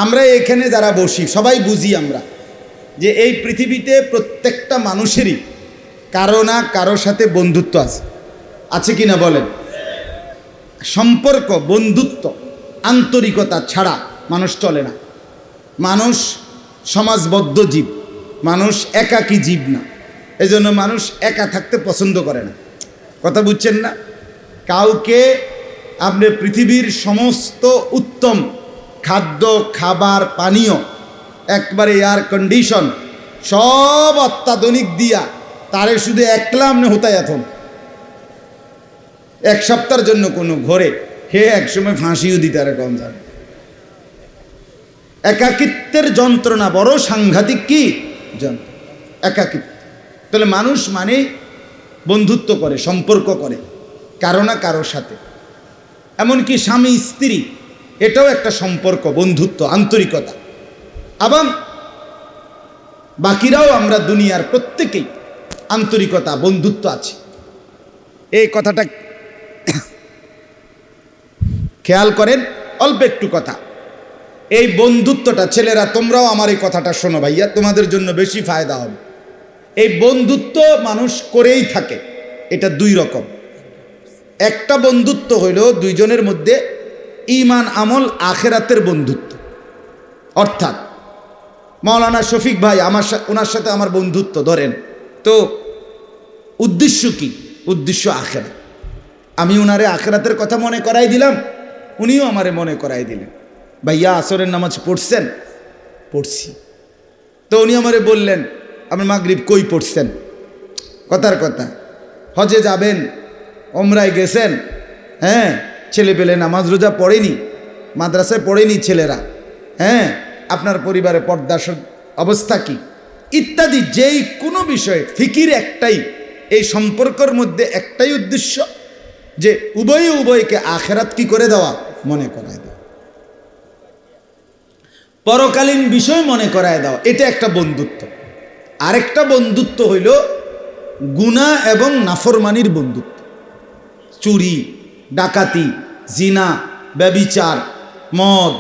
আমরা এখানে যারা বসি সবাই বুঝি আমরা যে এই পৃথিবীতে প্রত্যেকটা মানুষেরই কারো না কারোর সাথে বন্ধুত্ব আছে কি না বলেন? সম্পর্ক, বন্ধুত্ব, আন্তরিকতা ছাড়া মানুষ চলে না। মানুষ সমাজবদ্ধ জীব, মানুষ একাকী জীব না। এজন্য মানুষ একা থাকতে পছন্দ করে না। কথা বুঝছেন না? কাউকে আপনি পৃথিবীর সমস্ত উত্তম খাদ্য, খাবার, পানীয়, একবারে এয়ার কন্ডিশন সব অত্যাধুনিক দিয়া তারে শুধু একলা আপনি হতায় এখন এক সপ্তাহের জন্য কোনো ঘরে হে একসময় ফাঁসিও দিতে আর কম যাবে। একাকিত্বের যন্ত্রণা বড় সাংঘাতিক। কি যন্ত্রণা? একাকিত্ব। তাহলে মানুষ মানে বন্ধুত্ব করে, সম্পর্ক করে কারো না কারোর সাথে। এমনকি স্বামী স্ত্রী, এটাও একটা সম্পর্ক, বন্ধুত্ব, আন্তরিকতা। এবং বাকিরাও আমরা দুনিয়ার প্রত্যেকেই আন্তরিকতা, বন্ধুত্ব আছে। এই কথাটা খেয়াল করেন। অল্প একটু কথা, এই বন্ধুত্বটা, ছেলেরা তোমরাও আমার এই কথাটা শোনো ভাইয়া, তোমাদের জন্য বেশি ফায়দা হবে। এই বন্ধুত্ব মানুষ করেই থাকে। এটা দুই রকম। একটা বন্ধুত্ব হইল দুইজনের মধ্যে ঈমান, আমল, আখেরাতের বন্ধুত্ব। অর্থাৎ মাওলানা শফিক ভাই ওনার সাথে আমার বন্ধুত্ব ধরেন, তো উদ্দেশ্য কি? উদ্দেশ্য আখেরাত। আমি ওনারে আখেরাতের কথা মনে করাই দিলাম, উনিও আমারে মনে করাই দিলেন। ভাইয়া আসরের নামাজ পড়ছেন? পড়ছি। তো উনি আমারে বললেন আপনি মাগরিব কই পড়ছেন? কথার কথা, হজে যাবেন, ওমরায় গেছেন, হ্যাঁ, ছেলে পেলে নামাজ রোজা পড়েনি, মাদ্রাসায় পড়েনি ছেলেরা, হ্যাঁ, আপনার পরিবারে পর্দার অবস্থা কি, ইত্যাদি। যেই কোনো বিষয়ে ফিকির একটাই, এই সম্পর্কের মধ্যে একটাই উদ্দেশ্য যে উভয়ে উভয়কে আখেরাত কি করে দেওয়া, মনে করায় দেওয়া, পরকালীন বিষয় মনে করায় দেওয়া। এটা একটা বন্ধুত্ব। আরেকটা বন্ধুত্ব হইল গুনাহ এবং নাফরমানির বন্ধুত্ব। চুরি, ডাকাতি, জিনা, ব্যভিচার, মদ,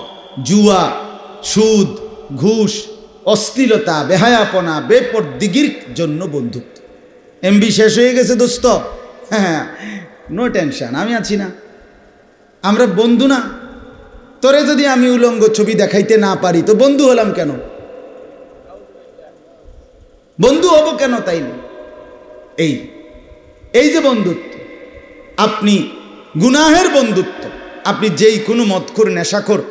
জুয়া, সুদ, ঘুষ, অশ্লীলতা, বেহায়াপনা, বেপরদিগির জন্য বন্ধুত্ব। এমবি শেষ হয়ে গেছে দোস্ত? হ্যাঁ, নো টেনশন, আমি আছি না, আমরা বন্ধু না? তোরে যদি আমি উলঙ্গ ছবি দেখাইতে না পারি তো বন্ধু হলাম কেন? বন্ধু হব কেন? তাই না? এই যে বন্ধুত্ব, আপনি গুনাহের বন্ধুত্ব, আপনি যেই কোনো মদখোর, নেশাখোর,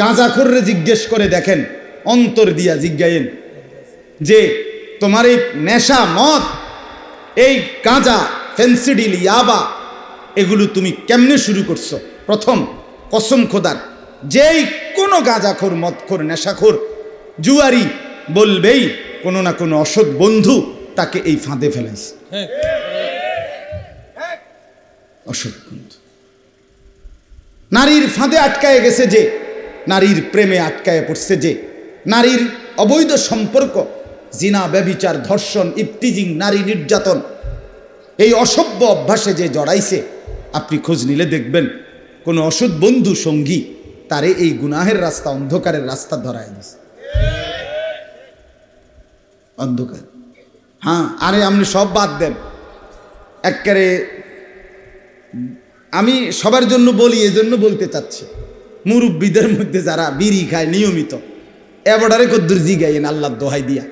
গাঁজাখোররে জিজ্ঞেস করে দেখেন, অন্তর দিয়া জিজ্ঞায়েন যে তোমার এই নেশা, মদ, এই গাঁজা, ফেন্সিডিল, ইয়াবা, এগুলো তুমি কেমনে শুরু করছো? প্রথম কসম খোদার, যেই কোনো গাঁজাখোর, মদখোর, নেশাখোর, জুয়ারি বলবেই কোনো না কোনো অসৎ বন্ধু তাকে এই ফাঁদে ফেলাইছে। অসৎ বন্ধু নারীর ফাঁদে আটকায় গেছে, যে নারীর প্রেমে আটকায় পড়ছে, যে নারীর অবৈধ সম্পর্ক, জিনা, ব্যভিচার, ধর্ষণ, ইফতিজিং, নারী নির্যাতন, এই অসভ্য অভ্যাসে যে জড়াইছে, আপনি খোঁজ নিলে দেখবেন কোনো অসৎ বন্ধু, সঙ্গী তারে এই গুনাহের রাস্তা, অন্ধকারের রাস্তা ধরায় দিছে। অন্ধকার। হ্যাঁ, আরে আপনি সব বাদ দেন, একেবারে আমি সবার জন্য বলি, এজন্য বলতে চাচ্ছি, মুরব্বীদের মধ্যে যারা বিড়ি খায় নিয়মিত, এবারে কদ্দুর জিগাইয়েন আল্লাহর দোহাই দিয়া,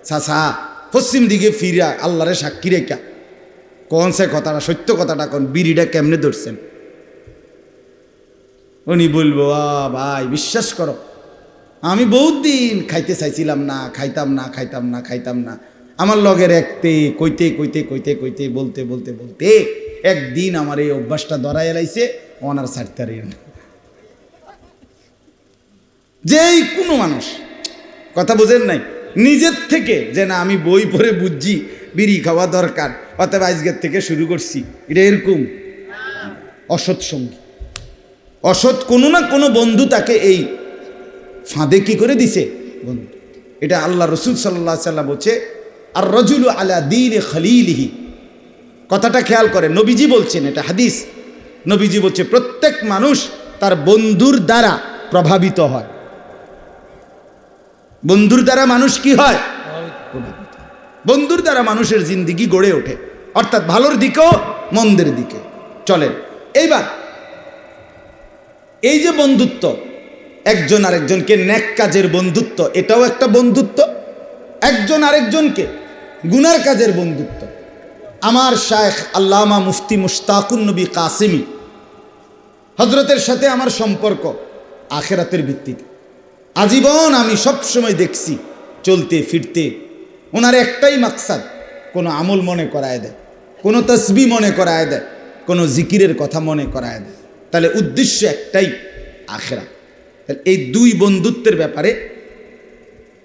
চাচা পশ্চিম দিকে ফিরা আল্লাহরে সাক্ষী রেখা কোন সে কথাটা, সত্য কথাটা কোন, বিড়িটা কেমনে ধরছেন? উনি বলবো ভাই বিশ্বাস করো, আমি বহুত দিন খাইতে চাইছিলাম না, খাইতাম না, আমার লগের একতে কইতে বলতে একদিন আমার এই অভ্যাসটা ধরাই এলাইছে, ওনার ছাড়তে না। যেই কোনো মানুষ, কথা বুঝেন নাই, নিজের থেকে যে না আমি বই পড়ে বুঝছি বিড়ি খাওয়া দরকার, অতএব আজকের থেকে শুরু করছি, এটা এরকম অসৎ সঙ্গী, অসৎ কোনো না কোনো বন্ধু তাকে এই ফাঁদে কি করে দিছে বন্ধু। এটা আল্লাহ রসুল সাল্লাল্লাহু আলাইহি ওয়াসাল্লাম বলছে, আর রাজুলু আলা দীনি খলিলিহি। কথাটা খেয়াল করে, নবীজি বলছেন, এটা হাদিস। নবীজি বলছে প্রত্যেক মানুষ তার বন্ধুর দ্বারা প্রভাবিত হয়। বন্ধুর দ্বারা মানুষ কি হয়? প্রভাবিত। বন্ধুর দ্বারা মানুষের জিন্দিগি গড়ে ওঠে, অর্থাৎ ভালোর দিকেও মন্দের দিকে। চলেন এইবার এই যে বন্ধুত্ব, একজন আরেকজনকে নেক কাজের বন্ধুত্ব, এটাও একটা বন্ধুত্ব। একজন আরেকজনকে গুনার কাজের বন্ধুত্ব। আমার শায়েখ আল্লামা মুফতি মুশতাকুন নবী কাসিমি হজরতের সাথে আমার সম্পর্ক আখেরাতের ভিত্তিতে। আজীবন আমি সব সময় দেখছি চলতে ফিরতে ওনার একটাই মাকসাদ, কোনো আমল মনে করায় দেয়, কোনো তসবিহ মনে করায় দেয়, কোনো জিকিরের কথা মনে করায় দেয়। তাহলে উদ্দেশ্য একটাই, আখেরাত। এই দুই বন্ধুত্বের ব্যাপারে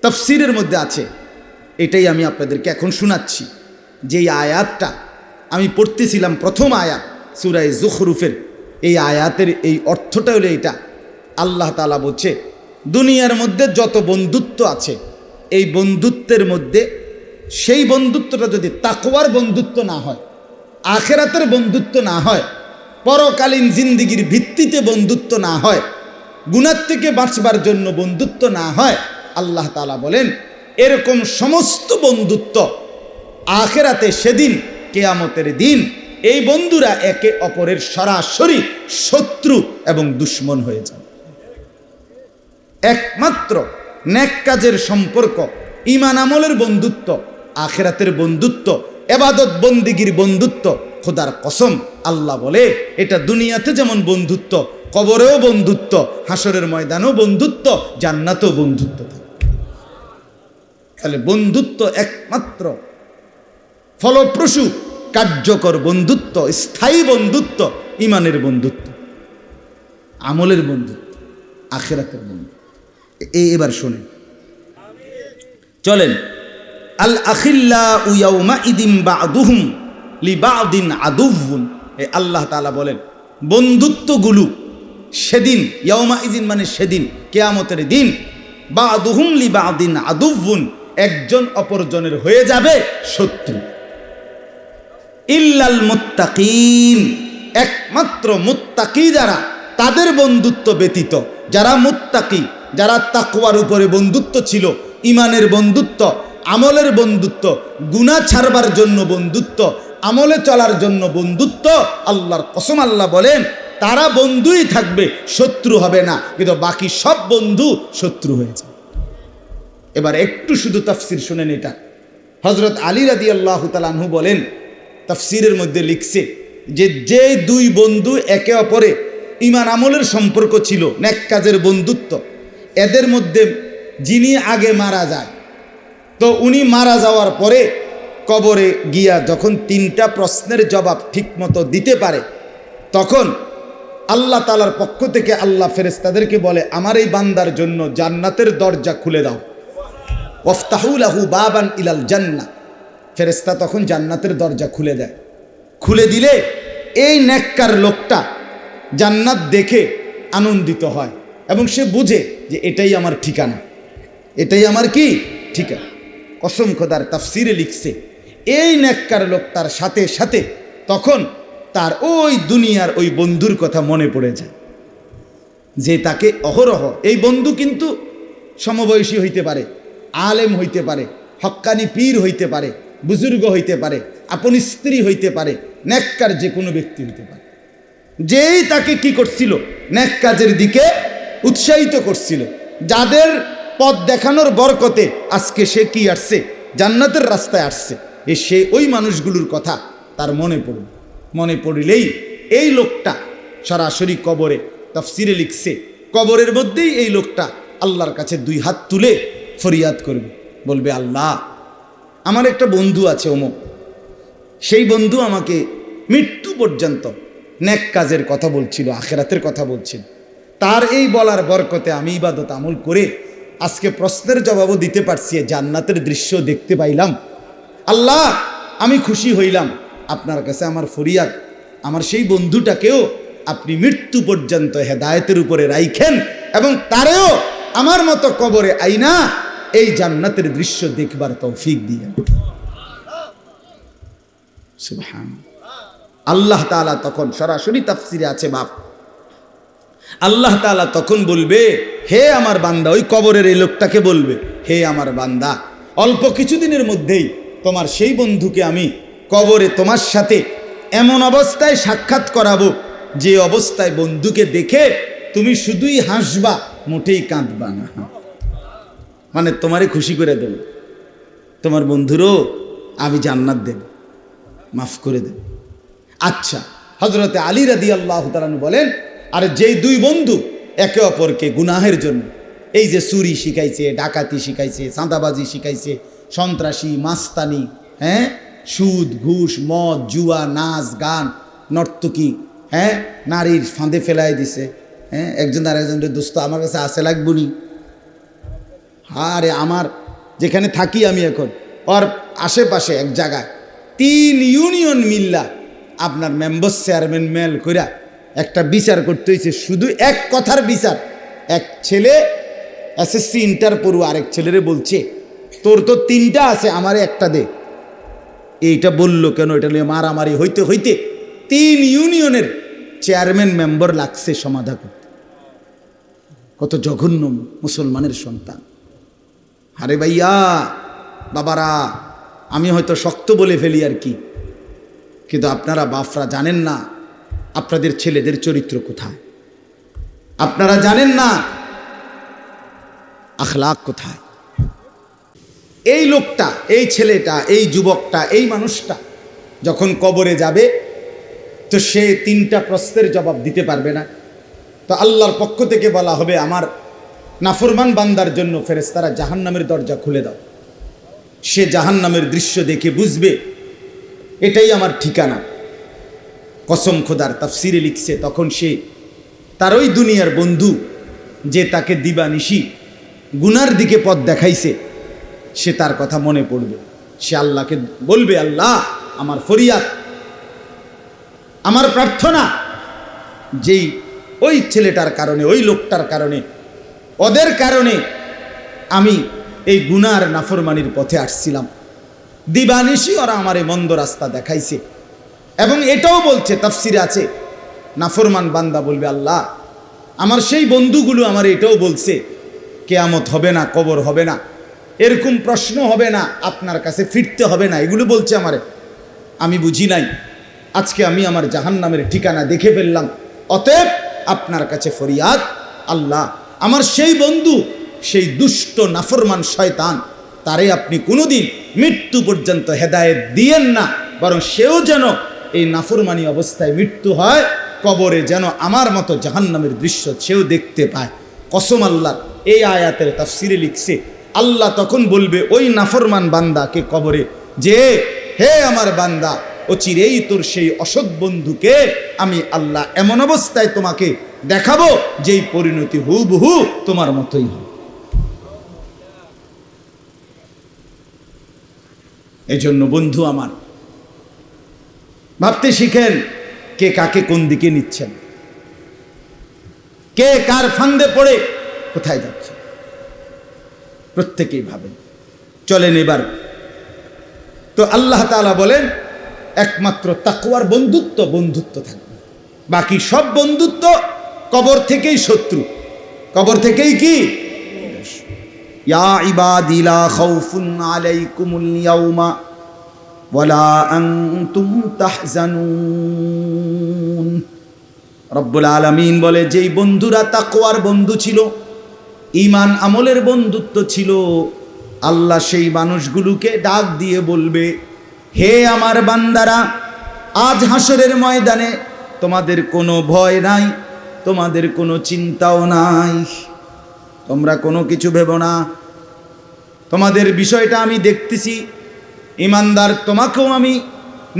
তাফসীরের মধ্যে আছে, এটাই আমি আপনাদেরকে এখন শোনাচ্ছি। যেই আয়াতটা আমি পড়তেছিলাম, প্রথম আয়াত সূরা যুখরুফের, এই আয়াতের এই অর্থটা হলো এটা। আল্লাহ তাআলা বলছে দুনিয়ার মধ্যে যত বন্ধুত্ব আছে, এই বন্ধুত্বের মধ্যে সেই বন্ধুত্বটা যদি তাকওয়ার বন্ধুত্ব না হয়, আখেরাতের বন্ধুত্ব না হয়, পরকালীন জিন্দিগির ভিত্তিতে বন্ধুত্ব না হয়, গুনাহ থেকে বাঁচবার জন্য বন্ধুত্ব না হয়, আল্লাহ তাআলা বলেন এরকম সমস্ত বন্ধুত্ব আখেরাতে সেদিন কিয়ামতের দিন এই বন্ধুরা একে অপরের সরাসরি শত্রু এবং দুশমন হয়ে যাবে। একমাত্র নেক কাজের সম্পর্ক, ঈমান আমলের বন্ধুত্ব, আখেরাতের বন্ধুত্ব, ইবাদত বন্দিগির বন্ধুত্ব, খোদার কসম আল্লাহ বলে এটা দুনিয়াতে যেমন বন্ধুত্ব, কবরেও বন্ধুত্ব, হাসরের ময়দানেও বন্ধুত্ব, জান্নাতেও বন্ধুত্ব থাকে। তাহলে বন্ধুত্ব একমাত্র ফলপ্রসূ কার্যকর বন্ধুত্ব, স্থায়ী বন্ধুত্ব, ঈমানের বন্ধুত্ব, আমলের বন্ধুত্ব, আখিরাতের বন্ধুত্ব। এবার শুনেন, চলেন। আল আখিল্লাউ ইয়াউমা ইদিন বা'দুহুম লিবা'দিন আদুউন। আল্লাহ তাআলা বলেন বন্ধুত্বগুলো সেদিন, ইয়াউমা ইদিন মানে সেদিন, কিয়ামতের দিন, বা'দুহুম লিবা'দিন আদুউন, একজন অপরজনের হয়ে যাবে শত্রু। ইল্লাল মুত্তাকিন, একমাত্র মুত্তাকি যারা, তাদের বন্ধুত্ব ব্যতীত, যারা মুত্তাকি, যারা তাকওয়ার উপরে বন্ধুত্ব ছিল, ঈমানের বন্ধুত্ব, আমলের বন্ধুত্ব, গুনাহ ছাড়বার জন্য বন্ধুত্ব, আমলে চলার জন্য বন্ধুত্ব, আল্লাহর কসম আল্লাহ বলেন তারা বন্ধুই থাকবে, শত্রু হবে না। কিন্তু বাকি সব বন্ধু শত্রু হয়ে যায়। এবার একটু শুধু তাফসীর শুনেন এটা। হযরত আলী রাদিয়াল্লাহু তাআলা আনহু বলেন, তাফসীরের মধ্যে লিখছে যে দুই বন্ধু একে অপরে ঈমান আমলের সম্পর্ক ছিল, নেক কাজের বন্ধুত্ব, এদের মধ্যে যিনি আগে মারা যায়, তো উনি মারা যাওয়ার পরে কবরে গিয়া যখন তিনটা প্রশ্নের জবাব ঠিকমতো দিতে পারে, তখন আল্লাহ তাআলার পক্ষ থেকে আল্লাহ ফেরেশতাদেরকে বলে আমার এই বান্দার জন্য জান্নাতের দরজা খুলে দাও, ওয়াফতাহু লাহু বাবান ইলাল জান্নাহ। ফেরেশতা তখন জান্নাতের দরজা খুলে দেয়। খুলে দিলে এই নেককার লোকটা জান্নাত দেখে আনন্দিত হয় এবং সে বুঝে যে এটাই আমার ঠিকানা, এটাই আমার কি ঠিকানা। কসম খোদার, তাফসীরে লিখছে এই নেককার লোকটার সাথে সাথে তখন তার ওই দুনিয়ার ওই বন্ধুর কথা মনে পড়ে যায়, যে তাকে অহরহ, এই বন্ধু কিন্তু সমবয়সী হইতে পারে, আলেম হইতে পারে, হক্কানি পীর হইতে পারে, বুজুর্গ হইতে পারে, আপন স্ত্রী হইতে পারে, নেককার যে কোনো ব্যক্তি হইতে পারে, যেই তাকে কি করছিল, নেক কাজের দিকে উৎসাহিত করছিল, যাদের পথ দেখানোর বরকতে আজকে সে কি আসছে, জান্নাতের রাস্তায় আসছে, সে ওই মানুষগুলোর কথা তার মনে পড়বে। মনে পড়লেই এই লোকটা সরাসরি কবরে, তাফসীরে লিখছে কবরের মধ্যেই এই লোকটা আল্লাহর কাছে দুই হাত তুলে ফরিয়াদ করবে, বলবে আল্লাহ আমার একটা বন্ধু আছে অমুক, সেই বন্ধু আমাকে মৃত্যু পর্যন্ত নেক কাজের কথা বলছিল, আখিরাতের কথা বলছিল, তার এই বলার বরকতে আমি ইবাদত আমল করে আজকে প্রশ্নের জবাবও দিতে পারছি, জান্নাতের দৃশ্য দেখতে পাইলাম। আল্লাহ আমি খুশি হইলাম, আপনার কাছে আমার ফরিয়াদ, আমার সেই বন্ধুটাকেও আপনি মৃত্যু পর্যন্ত হেদায়েতের উপরে রাইখেন এবং তারেও আমার মতো কবরে আইনা এই জান্নাতের দৃশ্য দেখবার তৌফিক দিয়েন। সুবহানাল্লাহ। আল্লাহ তাআলা তখন সরাসরি তাফসীরে আছে বাপ, আল্লাহ তাআলা তখন বলবে হে আমার বান্দা, ওই কবরের এই লোকটাকে বলবে, হে আমার বান্দা, অল্প কিছুদিনের মধ্যেই তোমার সেই বন্ধুকে আমি কবরে তোমার সাথে এমন অবস্থায় সাক্ষাৎ করাবো, যে অবস্থায় বন্ধুকে দেখে তুমি শুধুই হাসবা, মোটেই কাঁদবা না। মানে তোমারে খুশি করে দেব, তোমার বন্ধুরও আমি জান্নাত দেব, মাফ করে দেব। আচ্ছা, হযরতে আলী রাদিয়াল্লাহু তাআলা বলেন, আর যেই দুই বন্ধু একে অপরকে গুনাহের জন্য, এই যে চুরি শিখাইছে, ডাকাতি শিখাইছে, চাঁদাবাজি শিখাইছে, সন্ত্রাসী, মাস্তানি, হ্যাঁ, সুদ, ঘুষ, মদ, জুয়া, নাচ, গান, নর্তকী, হ্যাঁ, নারীর ফাঁদে ফেলাই দিছে, হ্যাঁ, একজন আর একজনের দোস্ত আমার কাছে আসে লাগবো নি। আরে আমার যেখানে থাকি আমি এখন, ওর আশেপাশে এক জায়গায় 3 ইউনিয়ন মিল্লা আপনার মেম্বার চেয়ারম্যান মেল কইরা একটা বিচার করতে হয়েছে, শুধু এক কথার বিচার। এক ছেলে এসএসসি ইন্টার পড়ুয়া আরেক ছেলেরে বলছে, তোর তো 3টা আছে, আমারে একটা দে। এইটা বললো কেন? এটা নিয়ে মারামারি হইতে হইতে 3 ইউনিয়নের চেয়ারম্যান মেম্বার লাগছে সমাধা করতে। কত জঘন্য মুসলমানের সন্তান! আরে ভাইয়া, বাবারা, আমি হয়তো শক্ত বলে ফেলি আর কি, কিন্তু আপনারা বাপরা জানেন না আপনাদের ছেলেদের চরিত্র কোথায়, আপনারা জানেন না আখলাক কোথায়। এই লোকটা, এই ছেলেটা, এই যুবকটা, এই মানুষটা যখন কবরে যাবে, তো সে 3টা প্রশ্নের জবাব দিতে পারবে না। তো আল্লাহর পক্ষ থেকে বলা হবে, আমার নাফরমান বান্দার জন্য ফেরেশতারা জাহান্নামের দরজা খুলে দাও। সে জাহান্নামের দৃশ্য দেখে বুঝবে এটাই আমার ঠিকানা। কসম খোদার, তাফসিরে লিখছে, তখন সে তার ওই দুনিয়ার বন্ধু যে তাকে দিবানিশি গুনার দিকে পথ দেখাইছে, সে তার কথা মনে পড়বে। সে আল্লাহকে বলবে, আল্লাহ, আমার ফরিয়াদ, আমার প্রার্থনা, যেই ওই ছেলেটার কারণে, ওই লোকটার কারণে, ওদের কারণে আমি এই গুনার নাফরমানির পথে আসছিলাম, দিবানিশি ওরা আমারে মন্দ রাস্তা দেখাইছে। এবং এটাও বলছে, তাফসিরে আছে, নাফরমান বান্দা বলবে, আল্লাহ, আমার সেই বন্ধুগুলো আমার এটাও বলছে, কিয়ামত হবে না, কবর হবে না, এরকম প্রশ্ন হবে না, আপনার কাছে ফিরতে হবে না, এগুলো বলছে আমারে। আমি বুঝি নাই, আজকে আমি আমার জাহান্নামের ঠিকানা দেখে ফেললাম। অতএব আপনার কাছে ফরিয়াদ, আল্লাহ, আমার সেই বন্ধু, সেই দুষ্ট নাফরমান শয়তান, তারে আপনি কোনোদিন মৃত্যু পর্যন্ত হেদায়েত দিয়েন না, বরং সেও যেন এই নাফরমানি অবস্থায় মৃত্যু হয়, কবরে যেন আমার মতো জাহান্নামের দৃশ্য সেও দেখতে পায়। কসম আল্লাহ, এই আয়াতের তাফসিরে লিখছে, আল্লাহ তখন বলবে ওই নাফরমান বান্দাকে কবরে, যে হে আমার বান্দা, অচিরেই তোর সেই অসৎ বন্ধুকে আমি আল্লাহ এমন অবস্থায় তোমাকে দেখাবো, যেই পরিণতি হুবহু তোমার মতোই হবে। এই জন্য বন্ধু আমার, ভাবতে শিখেন, কে কাকে কোন দিকে নিচ্ছেন, কে কার ফান্দে পড়ে কোথায় যাচ্ছে, প্রত্যেকেই ভাবেন। চলেন এবার, তো আল্লাহ তাআলা বলেন, একমাত্র তাকওয়ার বন্ধুত্ব থাকবে, বাকি সব বন্ধুত্ব কবর থেকেই শত্রু, কবর থেকেই কি, ইয়া ইবাদি লা খাউফুন আলাইকুমুল ইয়াউমা ওয়ালা আনতুম তাহজানুন। রব্বুল আলামিন বলে, যেই বন্ধুরা তাকওয়ার বন্ধু ছিল, ঈমান আমলের বন্ধুত্ব ছিল, আল্লাহ সেই মানুষগুলোকে ডাক দিয়ে বলবে, হে আমার বান্দারা, আজ হাসরের ময়দানে তোমাদের কোনো ভয় নাই, তোমাদের কোনো চিন্তাও নাই, তোমরা কোনো কিছু ভেবো না, তোমাদের বিষয়টা আমি দেখতেছি। ঈমানদার, তোমাকেও আমি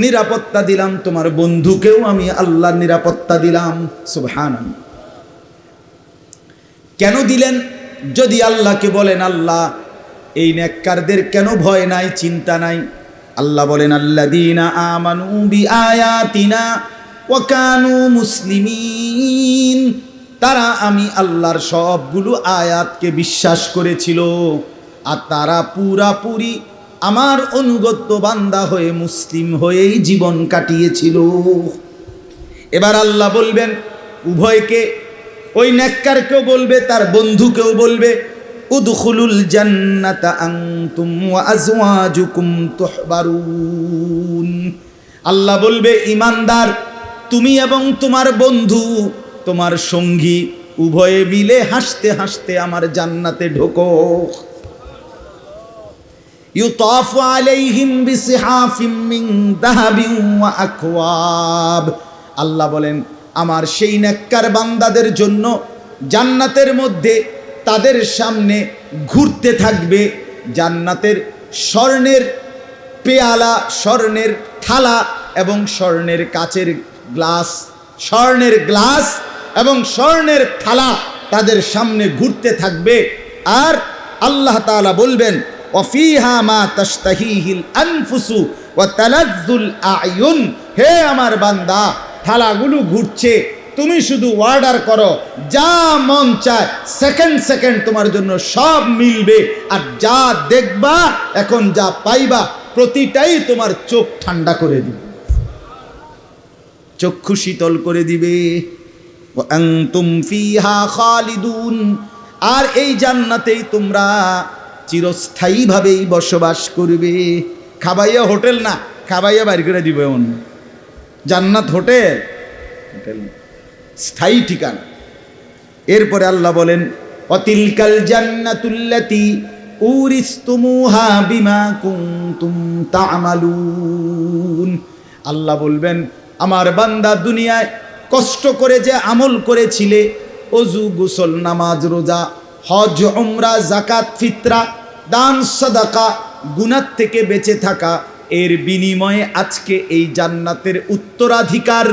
নিরাপত্তা দিলাম, তোমার বন্ধুকেও আমি আল্লাহর নিরাপত্তা দিলাম। সুবহানাল্লাহ। কেন দিলেন? যদি আল্লাহকে বলেন, আল্লাহ, এই নেককারদের কেন ভয় নাই, চিন্তা নাই? আল্লাহ বলেন, আল্লাযীনা আমানু বিআয়াতিনা ওয়া কানু মুসলিমিন, তারা আমি আল্লাহর সবগুলো আয়াতকে বিশ্বাস করেছিল, আর তারা পুরাপুরি আমার অনুগত বান্দা হয়ে, মুসলিম হয়েই জীবন কাটিয়েছিল। এবার আল্লাহ বলবেন উভয়কে, ওই নেককারকেও বলবে, তার বন্ধুকেও বলবে, উদখুলুল জান্নাতা আনতুম ওয়া আজওয়াজুকুম তুহবারুন। আল্লাহ বলবে, ইমানদার তুমি এবং তোমার বন্ধু, তোমার সঙ্গী উভয়ে মিলে হাসতে হাসতে আমার জান্নাতে ঢোকো। ইউতাফু আলাইহিম বিসিহাফিম মিন যাহাবিন ওয়া আকওয়াব। আল্লাহ বলেন, আমার সেই নেককার বান্দাদের জন্য জান্নাতের মধ্যে তাদের সামনে ঘুরতে থাকবে জান্নাতের স্বর্ণের পেয়ালা, স্বর্ণের থালা এবং স্বর্ণের কাচের গ্লাস, স্বর্ণের গ্লাস এবং স্বর্ণের থালা তাদের সামনে ঘুরতে থাকবে। আর আল্লাহ তাআলা বলবেন, ওয়াফিহা মা তাশতাহিহিল আনফুসু ওয়া তালাজ্জুল আয়ুন। হে আমার বান্দা, থালাগুলো ঘুরছে, তুমি শুধু অর্ডার করো, যা মন চায় সেকেন্ড সেকেন্ড তোমার জন্য সব মিলবে। আর যা দেখবা, এখন যা পাইবা, প্রতিটাই তোমার চোখ ঠান্ডা করে দিবে, চক্ষু শীতল করে দিবে। ওয়া আনতুম ফিহা খালিদুন। আর এই জান্নাতেই তোমরা চিরস্থায়ীভাবেই বসবাস করবে। খাবাইয়া হোটেল না, খাবাইয়া বাইর করে দিবে এমন। জান্নাত হোটেল, হোটেল স্থায়ী ঠিকানা। এরপরে আল্লাহ বলেন, অতিলকাল জান্নাতুল্লাতি উরিসতুমুহা বিমা কুনতুম তা'মালুন। আল্লাহ বলবেন, আমার বান্দা দুনিয়ায় কষ্ট করে যে আমল করেছিলে, ওযু গোসল নামাজ রোজা হজ উমরা যাকাত ফিতরা দান সাদাকা গুনাহ থেকে বেঁচে থাকা, এর বিনিময়ে আজকে এই জান্নাতের উত্তরাধিকার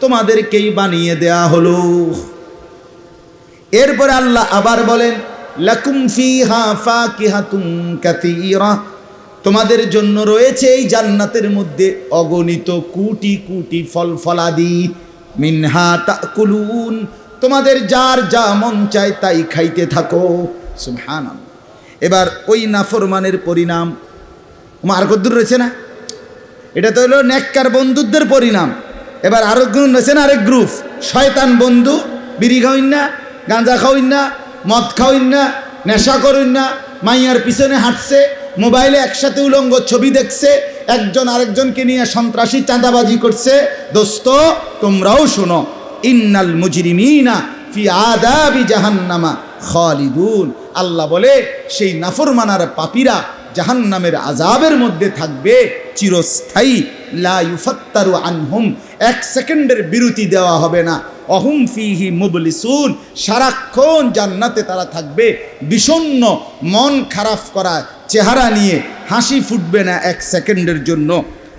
তোমাদেরকেই বানিয়ে দেয়া হলো। এরপরে আল্লাহ আবার বলেন, লাকুম ফিহা ফাকিহাতুন কাসীরা। তোমাদের জন্য রয়েছে এই জান্নাতের মধ্যে অগণিত কোটি কোটি ফল ফলাদি। মিনহা তাকুলুন। তোমাদের যার যা মন চায় তাই খাইতে থাকো। সুবহানাল্লাহ। এবার ওই নাফরমানের পরিণাম আর কদ্দুর রয়েছে না, এটা তো হলো নেককার বন্ধুদের পরিণাম। এবার আরেক গ্রুপ রয়েছে না, আরেক গ্রুপ শয়তান বন্ধু। বিড়ি খাওইন না, গাঁজা খাওইন না, মদ খাওইন না, নেশা করুন না, মাইয়ার পিছনে হাঁটছে, মোবাইলে একসাথে উলঙ্গ ছবি দেখছে, একজন আরেকজনকে নিয়ে সন্ত্রাসী চাঁদাবাজি করছে। দোস্ত, তোমরাও শোনো, ইন্নাল মুজরিমিনা ফি আযাবি জাহান্নামা খালিদুন। আল্লাহ বলে, সেই নাফরমানার পাপীরা জাহান্নামের আযাবের মধ্যে থাকবে চিরস্থায়ী। লা ইউফাত্তারু আনহুম। এক সেকেন্ডের বিরতি দেওয়া হবে না। অহুম ফিহি মুবলিসুন। সারাক্ষণ জান্নাতে তারা থাকবে বিষণ্ণ, মন খারাপ করা চেহারা নিয়ে, হাসি ফুটবে না এক সেকেন্ডের জন্য।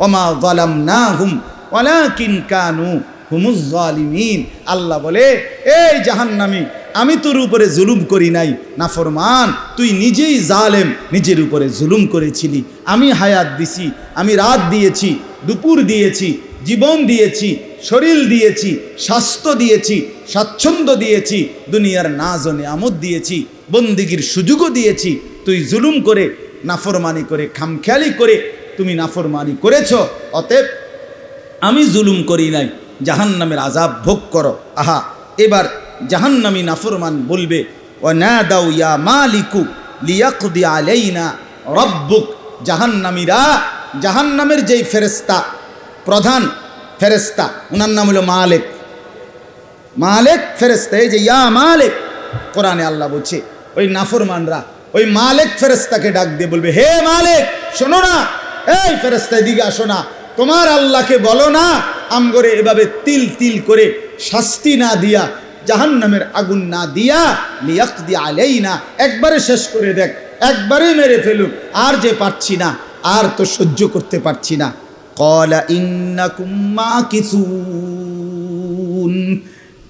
ওমা যালামনাহুম ওয়ালাকিন কানু হুমুজ জালিমিন। আল্লাহ বলে, এই জাহান্নামী, আমি তোর উপরে জুলুম করি নাই। নাফরমান, তুই নিজেই জালেম, নিজের উপরে জুলুম করেছিলি। আমি হায়াত দিছি, আমি রাত দিয়েছি, দুপুর দিয়েছি, জীবন দিয়েছি, শরীর দিয়েছি, স্বাস্থ্য দিয়েছি, স্বাচ্ছন্দ্য দিয়েছি, দুনিয়ার নাজ ও নিয়ামত দিয়েছি, বন্দিগির সুযোগও দিয়েছি। তুই জুলুম করে, নাফরমানি করে, খামখেয়ালি করে তুমি নাফরমানি করেছ। অতএব আমি জুলুম করি নাই, জাহান্নামের আযাব ভোগ করো। আহা, এবার জাহান্নামী নাফরমান বলবে, ওয়ানাদাউ ইয়া মালিকু লিয়াকদি আলাইনা রাব্বুক। জাহান্নামীরা, জাহান্নামের যেই ফেরেশতা, প্রধান ফেরেশতা, ওনার নাম হলো মালিক। মালিক ফেরেশতা, এই যে ইয়া মালিক, কোরআনে আল্লাহ বলছে, ওই নাফরমানরা ওই মালিক ফেরেশতাকে ডাক দিয়ে বলবে, হে মালিক, শোনো না, এই ফেরেশতা এদিকে আসো না, তোমার আল্লাহকে বলো না আমগরে এভাবে তিল তিল করে শাস্তি না দিয়া, জাহান্নামের আগুন না দিয়া, লিয়াকদি আলাইনা, একবারে শেষ করে দেখ, একবারে মেরে ফেলুক, আর যে পারছি না, আর তো সহ্য করতে পারছি না। ক্বালা ইন্নাকুম মাকিসুন।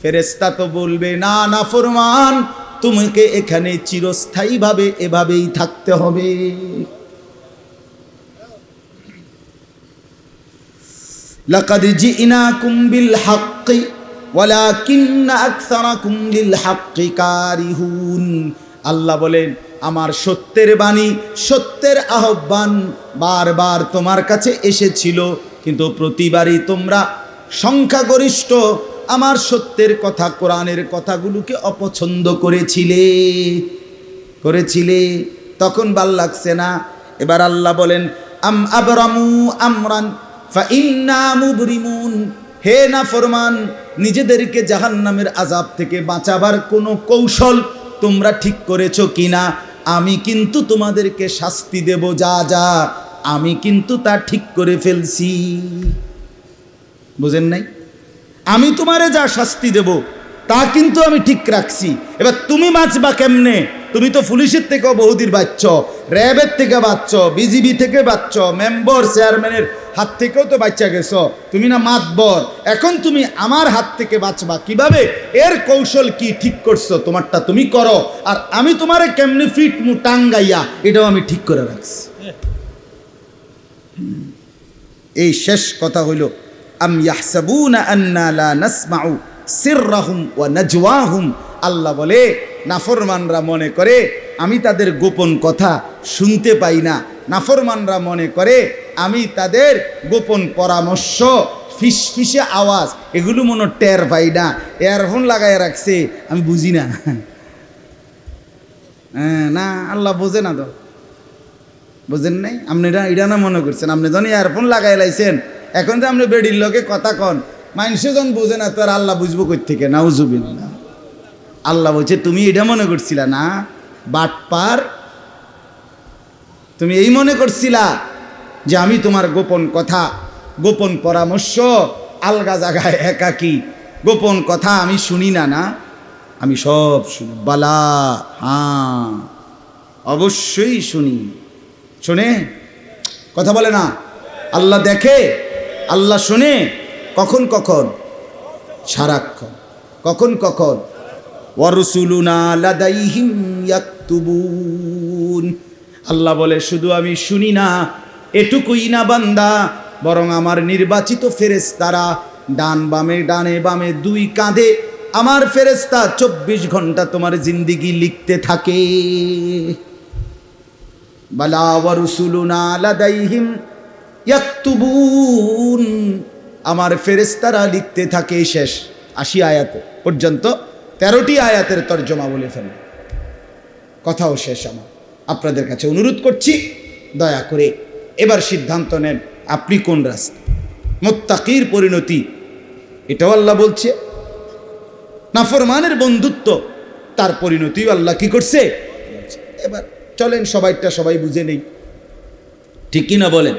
ফেরেশতা তো বলবে, না নাফরমান, তোমাকে এখানে চিরস্থায়ীভাবে এভাবেই থাকতে হবে। লাকাদ জিনাকুম বিল হাক্কি ওয়ালাকিন্না আকসারাকুম লিল হাক্কি কারিহুন। আল্লাহ বলেন, আমার সত্যের বাণী, সত্যের আহ্বান বারবার তোমার কাছে এসেছিল, কিন্তু প্রতিবারই তোমরা সংখ্যাগরিষ্ঠ আমার সত্যের কথা কোরআনের কথাগুলোকে অপছন্দ করেছিলে তখন ভাল লাগছে না। এবার আল্লাহ বলেন আম আবরামু আমরান ফাইন্না মুবরিমুন, হে নাফরমান, নিজেদেরকে জাহান্নামের আযাব থেকে বাঁচাবার কোনো কৌশল তোমরা ঠিক করেছো কিনা? আমি কিন্তু তোমাদেরকে শাস্তি দেব, যা আমি কিন্তু তা ঠিক করে ফেলছি। বুঝেন নাই? আমি তোমারে যা শাস্তি দেব তা কিন্তু আমি ঠিক রাখছি। এবার তুমি বাঁচবা কেমনে? তুমি তো পুলিশের থেকেও বহুদিন বাঁচছ, র্যাবের থেকে বাঁচছ, বিজিবি থেকে বাঁচছ, মেম্বার চেয়ারম্যানের হাত থেকেও তো বাচ্চা গেছো, তুমি না মাতবর। এখন তুমি আমার হাত থেকে বাঁচবা কিভাবে? এর কৌশল কি ঠিক করছো? তোমারটা তুমি করো, আর আমি তোমারে কেমনি ফিট মু টাঙ্গাইয়া এটাও আমি ঠিক করে রাখছি। এই শেষ কথা হইল আম ইয়াহসাবুনা আন্না লা নাসমাউ সিররাহুম ওয়া নাজওয়াহুম। আল্লাহ বলে নাফরমানরা মনে করে আমি তাদের গোপন কথা শুনতে পাই না। নাফরমানরা মনে করে আমি তাদের গোপন পরামর্শ, ফিসফিসে আওয়াজ এগুলো মনে টের পাই না। ইয়ারফোন লাগায় রাখছে, আমি বুঝি না। না, আল্লাহ বোঝে না তো, বুঝেন নাই? আপনি এটা না মনে করছেন, আপনি যখন ইয়ারফোন লাগাই লাইছেন, এখন যে আপনি বেডির লোকে কথা কন, মানুষে যখন বোঝে না তো আর আল্লাহ বুঝবো কই থেকে? নাউজুবিল্লাহ। আল্লাহ বলছে তুমি এটা মনে করছিলা না বাটপার, তুমি এই মনে করছিলা যে আমি তোমার গোপন কথা, গোপন পরামর্শ, আলগা জায়গায় একাকী গোপন কথা আমি শুনি না? না, আমি সব শুনি। বালা, হ্যাঁ অবশ্যই শুনি। শোনে কথা বলে না? আল্লাহ দেখে, আল্লাহ শোনে। কখন কখন? সারাক্ষণ। কখন কখন? ওয়ারসুলুনা লাদাইহিম ইয়াকতুবুন। আল্লাহ বলে শুধু আমি শুনি না, এটুকুই না বান্দা, বরং আমার নির্বাচিত ফেরেশতারা ডানে বামে দুই কাঁধে আমার ফেরেশতা 24 ঘন্টা তোমার জিন্দেগি লিখতে থাকে। বালা ওয়ারসুলুনা লাদাইহিম ইয়াকতুবুন, আমার ফেরেশতারা লিখতে থাকে। শেষ 80 আয়াত পর্যন্ত 13টি আয়াতের তর্জমা বলে ফেলল। কথাও শেষ। আমার আপনাদের কাছে অনুরোধ করছি, দয়া করে এবার সিদ্ধান্ত নেন আপনি কোন রাস্তা। মুত্তাকির পরিণতি এটাও আল্লাহ বলছে, নাফরমানের বন্ধুত্ব তার পরিণতিও আল্লাহ কি করছে। এবার চলেন সবাই বুঝে নেই, ঠিক কি না বলেন?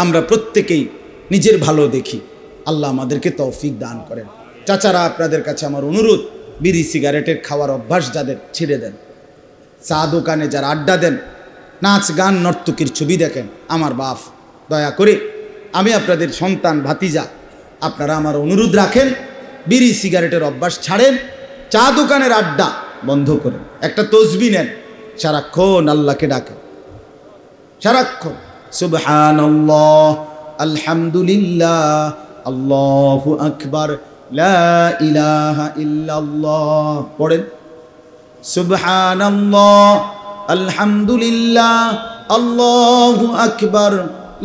আমরা প্রত্যেকেই নিজের ভালো দেখি, আল্লাহ আমাদেরকে তৌফিক দান করেন। চাচারা, আপনাদের কাছে আমার অনুরোধ, বিড়ি সিগারেটের খাওয়ার অভ্যাস যাদের ছেড়ে দেন, চা দোকানে যারা আড্ডা দেন, নাচ গান নর্তকীর ছবি দেখেন, আমার বাপ দয়া করে, আমি আপনাদের সন্তান ভাতিজা, আপনারা আমার অনুরোধ রাখেন, বিড়ি সিগারেটের অভ্যাস ছাড়েন, চা দোকানের আড্ডা বন্ধ করেন, একটা তসবিহ নেন, সারাক্ষণ আল্লাহকে ডাকেন, সারাক্ষণ সুবহানাল্লাহ, আলহামদুলিল্লাহ, আল্লাহু আকবার, লা ইলাহা ইল্লাল্লাহ পড়েন। সুবহানাল্লাহ, আলহামদুলিল্লাহ, আল্লাহু আকবার,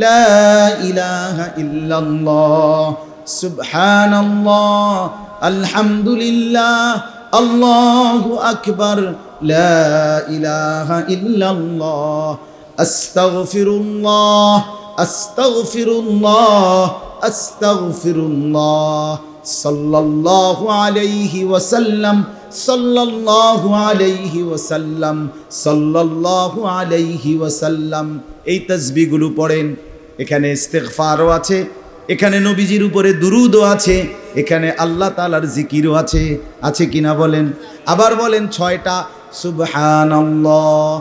লা ইলাহা ইল্লাল্লাহ। সুবহানাল্লাহ, আলহামদুলিল্লাহ, আল্লাহু আকবার, লা ইলাহা ইল্লাল্লাহ। আস্তাগফিরুল্লাহ, আস্তাগফিরুল্লাহ, আস্তাগফিরুল্লাহ। সাল্লাল্লাহু আলাইহি ওয়াসাল্লাম, সাল্লাল্লাহু আলাইহি ওয়াসাল্লাম, সাল্লাল্লাহু আলাইহি ওয়াসাল্লাম। এই তাসবিহগুলো পড়েন। এখানে ইস্তিগফারও আছে, এখানে নবীজির উপরে দুরূদও আছে, এখানে আল্লাহ তাআলার জিকিরও আছে। আছে কিনা বলেন? আবার বলেন 6টা। সুবহানাল্লাহ,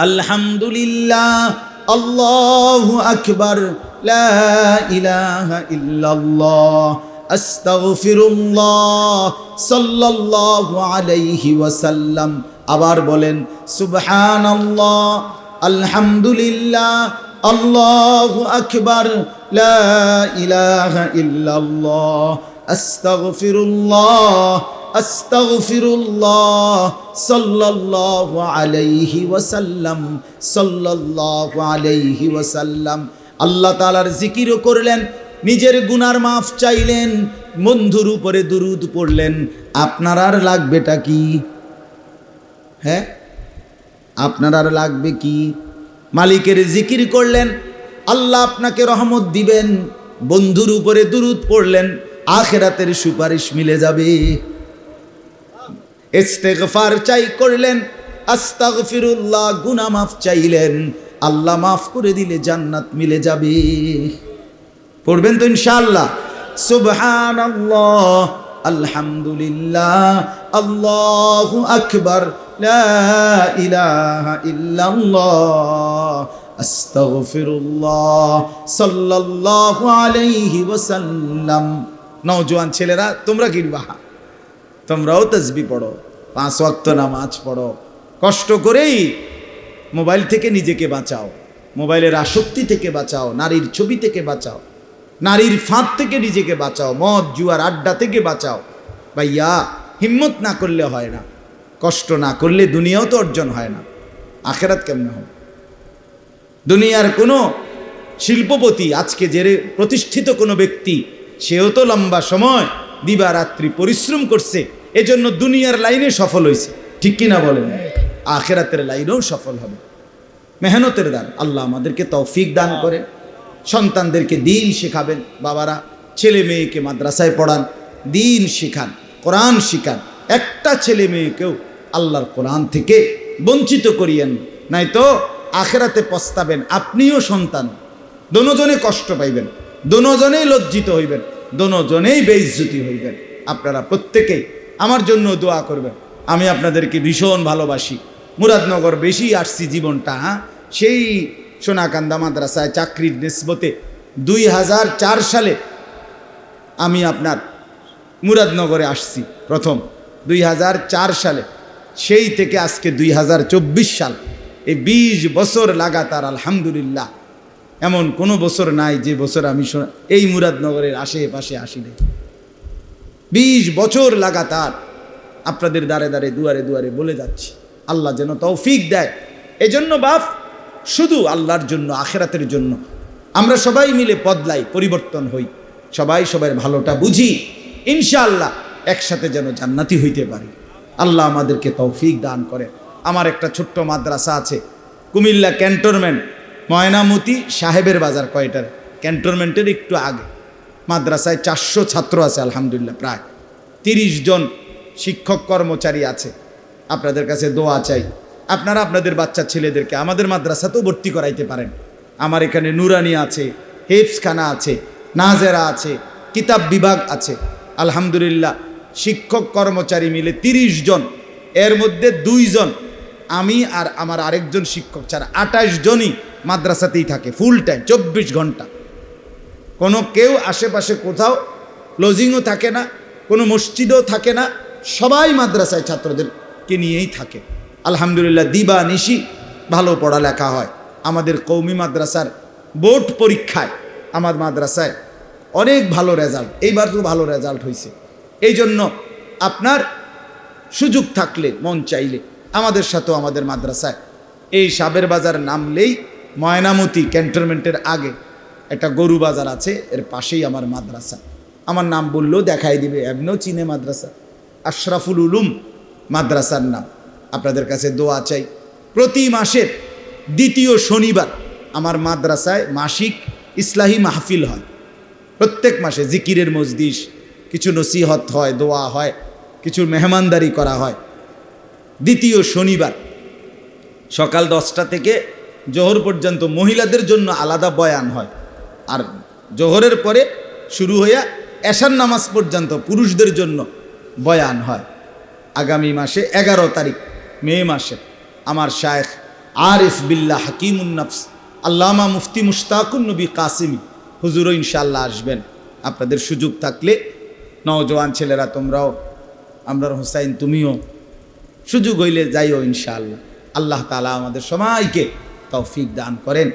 আলহামদুলিল্লাহ, আল্লাহু আকবার, লা ইলাহা ইল্লাল্লাহ, আস্তাগফিরুল্লাহ, সাল্লাল্লাহু আলাইহি ওয়াসাল্লাম। আবার বলেন সুবহানাল্লাহ, আলহামদুলিল্লাহ, আল্লাহু আকবার, লা ইলাহা ইল্লাল্লাহ, আস্তাগফিরুল্লাহ, আস্তাগফিরুল্লাহ, সাল্লাল্লাহু আলাইহি ওয়াসাল্লাম, সাল্লাল্লাহু আলাইহি ওয়াসাল্লাম। আল্লাহ তাআলার জিকিরও করলেন, নিজের গুনার মাফ চাইলেন, বন্ধুর উপরে দুরূদ পড়লেন, আপনার আর লাগবেটা কি? হ্যাঁ, আপনার আর লাগবে কি? মালিকের জিকির করলেন, আল্লাহ আপনাকে রহমত দিবেন। বন্ধুর উপরে দুরূদ পড়লেন, আখিরাতের সুপারিশ মিলে যাবে। ইস্তেগফার চাই করলেন, আস্তাগফিরুল্লাহ, গুনাহ মাফ চাইলেন, আল্লাহ মাফ করে দিলে জান্নাত মিলে যাবে। পড়বেন তো ইনশাআল্লাহ? সুবহানাল্লাহ, আলহামদুলিল্লাহ, আল্লাহু আকবার, লা ইলাহা ইল্লাল্লাহ, আস্তাগফিরুল্লাহ, সাল্লাল্লাহু আলাইহি ওয়াসাল্লাম। নওজোয়ান ছেলেরা, তোমরা কিরবা, তোমরাও তাসবিহ পড়ো, 5 ওয়াক্ত নামাজ পড়ো, কষ্ট করেই মোবাইল থেকে নিজেকে বাঁচাও, মোবাইলের আসক্তি থেকে বাঁচাও, নারীর ছবি থেকে বাঁচাও, নারীর ফাঁদ থেকে নিজেকে বাঁচাও, মদ জুয়ার আড্ডা থেকে বাঁচাও। ভাইয়া, হিম্মত না করলে হয় না, কষ্ট না করলে দুনিয়াও তো অর্জন হয় না, আখেরাত কেমনে হবে? দুনিয়ার কোনো শিল্পপতি, আজকে যে প্রতিষ্ঠিত কোনো ব্যক্তি, সেও তো লম্বা সময় দিবারাত্রি পরিশ্রম করছে, এজন্য দুনিয়ার লাইনে সফল হয়েছে, ঠিক কিনা বলেন? আখেরাতের লাইনেও সফল হবে মেহনতের দ্বার। আল্লাহ আমাদেরকে তৌফিক দান করেন, সন্তানদেরকে দিন শেখাবেন। বাবারা, ছেলে মেয়েকে মাদ্রাসায় পড়ান, দিন শেখান, কোরআন শিখান। একটা ছেলে মেয়েকেও আল্লাহর কোরআন থেকে বঞ্চিত করিয়েন, নাই তো আখেরাতে পস্তাবেন। আপনিও সন্তান, দোনোজনে কষ্ট পাইবেন, দোনোজনেই লজ্জিত হইবেন, দোনোজনেই বেইজ্জতি হইবেন। আপনারা প্রত্যেকেই আমার জন্য দোয়া করবেন। আমি আপনাদেরকে ভীষণ ভালোবাসি। মুরাদনগর বেশি আসছি জীবনটা, সেই সোনাকান্দা মাদ্রাসায় চাকরির নিসবতে 2004 সালে আমি আপনার মুরাদনগরে আসছি প্রথম, 2004 সালে। সেই থেকে আজকে 2024 সাল, এই 20 বছর লাগাতার আলহামদুলিল্লাহ, এমন কোনো বছর নাই যে বছর আমি এই মুরাদনগরের আশেপাশে আসিনি। 20 বছর লাগাতার আপনাদের দ্বারে দ্বারে দুয়ারে দুয়ারে বলে যাচ্ছি, আল্লাহ যেন তৌফিক দেয়। এজন্য বাপ, শুধু আল্লাহর জন্য, আখেরাতের জন্য আমরা সবাই মিলে বদলাই, পরিবর্তন হই, সবাই সবার ভালোটা বুঝি, ইনশাআল্লাহ একসাথে যেন জান্নাতি হইতে পারি। আল্লাহ আমাদেরকে তৌফিক দান করে। আমার একটা ছোট্ট মাদ্রাসা আছে কুমিল্লা ক্যান্টনমেন্ট, ময়নামতি সাহেবের বাজার কয়টার, ক্যান্টনমেন্টের একটু আগে। মাদ্রাসায় 400 ছাত্র আছে আলহামদুলিল্লাহ, প্রায় 30 জন শিক্ষক কর্মচারী আছে। আপনাদের কাছে দোয়া চাই, আপনারা আপনাদের বাচ্চা ছেলেদেরকে আমাদের মাদ্রাসাতেও ভর্তি করাইতে পারেন। আমার এখানে নুরানি আছে, হেফসখানা আছে, নাজেরা আছে, কিতাব বিভাগ আছে। আলহামদুলিল্লাহ শিক্ষক কর্মচারী মিলে 30 জন, এর মধ্যে 2 জন আমি আর আমার আরেকজন শিক্ষক ছাড়া 28 জনই মাদ্রাসাতেই থাকে ফুল টাইম, 24 ঘন্টা। কোনো কেউ আশেপাশে কোথাও লজিংও থাকে না, কোনো মসজিদও থাকে না, সবাই মাদ্রাসায় ছাত্রদেরকে নিয়েই থাকে। আলহামদুলিল্লাহ দিবা নিশি ভালো পড়ালেখা হয়। আমাদের কওমি মাদ্রাসার বোর্ড পরীক্ষায় আমার মাদ্রাসায় অনেক ভালো রেজাল্ট, এইবার তো ভালো রেজাল্ট হয়েছে। এই জন্য আপনার সুযোগ থাকলে, মন চাইলে আমাদের সাথেও আমাদের মাদ্রাসায়, এই সাবের বাজার নামলেই ময়নামতি ক্যান্টনমেন্টের আগে একটা গরু বাজার আছে, এর পাশেই আমার মাদ্রাসা। আমার নাম বললেও দেখাই দিবে, এমনিও চিনে মাদ্রাসা, আশরাফুল উলুম মাদ্রাসার নাম। আপনাদের কাছে দোয়া চাই। প্রতি মাসের 2য় শনিবার আমার মাদ্রাসায় মাসিক ইসলাহি মাহফিল হয়। প্রত্যেক মাসে জিকিরের মজলিস, কিছু নসিহত হয়, দোয়া হয়, কিছু মেহমানদারি করা হয়। 2য় শনিবার সকাল 10টা থেকে জোহর পর্যন্ত মহিলাদের জন্য আলাদা বয়ান হয়, আর জোহরের পরে শুরু হইয়া এশার নামাজ পর্যন্ত পুরুষদের জন্য বয়ান হয়। আগামী মাসে 11 তারিখ মে মাসে আমার শায়েখ আরিফ বিল্লাহ হাকিমুন নফস আল্লামা মুফতি মুশতাকুন নবী কাসিমি হুজুরও ইনশাআল্লাহ আসবেন। আপনাদের সুযোগ থাকলে, নওজোয়ান ছেলেরা তোমরাও, আমরার হোসাইন তুমিও, সুযোগ হইলে যাইও ইনশাআল্লাহ। আল্লাহ তাআলা আমাদের সবাইকে তৌফিক দান করেন।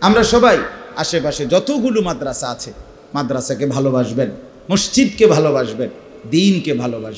আমরা সবাই আশেপাশে যতগুলো মাদ্রাসা আছে, মাদ্রাসাকে ভালোবাসবেন, মসজিদকে ভালোবাসবেন, দ্বীনকে ভালোবাসবেন।